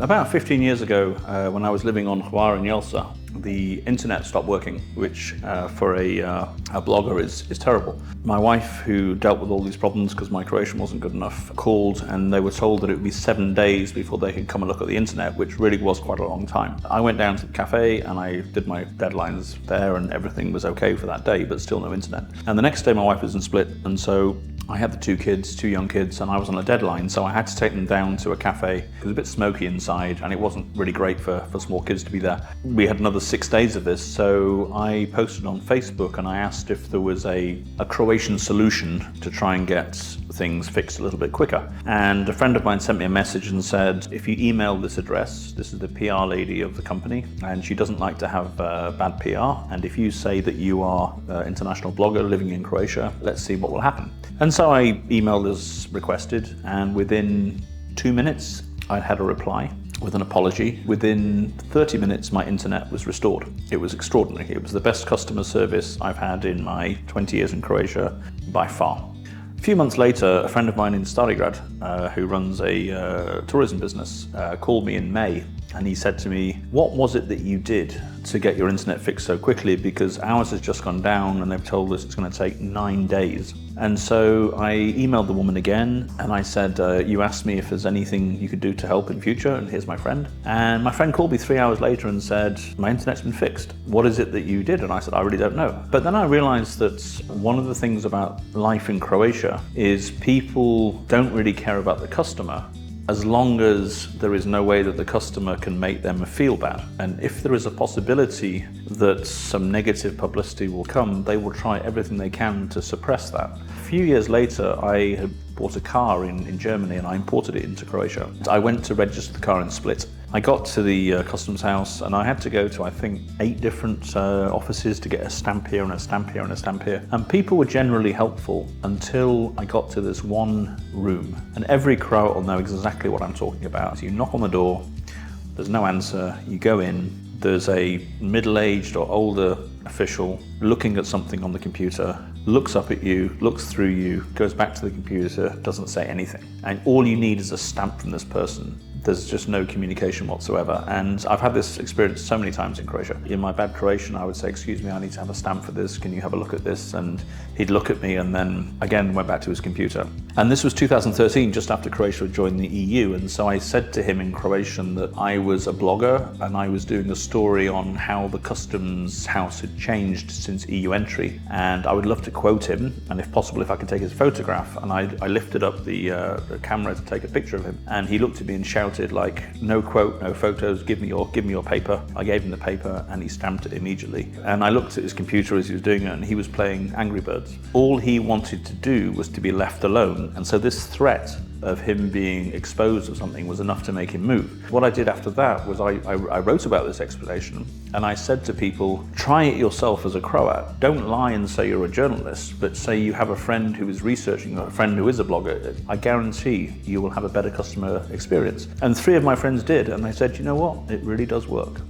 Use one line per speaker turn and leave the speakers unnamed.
About 15 years ago, when I was living on Hvar in Jelsa, the internet stopped working, which for a blogger is terrible. My wife, who dealt with all these problems because my Croatian wasn't good enough, called and they were told that it would be 7 days before they could come and look at the internet, which really was quite a long time. I went down to the cafe and I did my deadlines there and everything was okay for that day, but still no internet. And the next day my wife was in Split, and so I had the two young kids, and I was on a deadline, so I had to take them down to a cafe. It was a bit smoky inside, and it wasn't really great for small kids to be there. We had another 6 days of this, so I posted on Facebook and I asked if there was a Croatian solution to try and get things fixed a little bit quicker. And a friend of mine sent me a message and said, if you email this address, this is the PR lady of the company, and she doesn't like to have bad PR, and if you say that you are an international blogger living in Croatia, let's see what will happen. And so I emailed as requested, and within 2 minutes I had a reply with an apology. Within 30 minutes my internet was restored. It was extraordinary. It was the best customer service I've had in my 20 years in Croatia by far. A few months later, a friend of mine in Stari Grad, who runs a tourism business, called me in May, and he said to me, what was it that you did to get your internet fixed so quickly? Because ours has just gone down and they've told us it's going to take 9 days. And so I emailed the woman again and I said, you asked me if there's anything you could do to help in future, and here's my friend. And my friend called me 3 hours later and said, my internet's been fixed. What is it that you did? And I said, I really don't know. But then I realized that one of the things about life in Croatia is people don't really care about the customer as long as there is no way that the customer can make them feel bad. And if there is a possibility that some negative publicity will come, they will try everything they can to suppress that. A few years later, I had bought a car in Germany and I imported it into Croatia. I went to register the car in Split. I got to the customs house and I had to go to, I think, 8 different offices to get a stamp here and a stamp here and a stamp here. And people were generally helpful until I got to this one room. And every Croat will know exactly what I'm talking about. So you knock on the door, there's no answer, you go in, there's a middle-aged or older official looking at something on the computer, looks up at you, looks through you, goes back to the computer, doesn't say anything. And all you need is a stamp from this person. There's just no communication whatsoever. And I've had this experience so many times in Croatia. In my bad Croatian, I would say, excuse me, I need to have a stamp for this. Can you have a look at this? And he'd look at me and then again went back to his computer. And this was 2013, just after Croatia had joined the EU. And so I said to him in Croatian that I was a blogger and I was doing a story on how the customs house had changed since EU entry. And I would love to quote him, and if possible, if I could take his photograph. And I lifted up the camera to take a picture of him. And he looked at me and shouted, like, no quote, no photos, give me your paper. I gave him the paper and he stamped it immediately. And I looked at his computer as he was doing it and he was playing Angry Birds. All he wanted to do was to be left alone. And so this threat of him being exposed of something was enough to make him move. What I did after that was I wrote about this explanation and I said to people, try it yourself as a Croat. Don't lie and say you're a journalist, but say you have a friend who is researching, or a friend who is a blogger. I guarantee you will have a better customer experience. And 3 of my friends did, and they said, you know what, it really does work.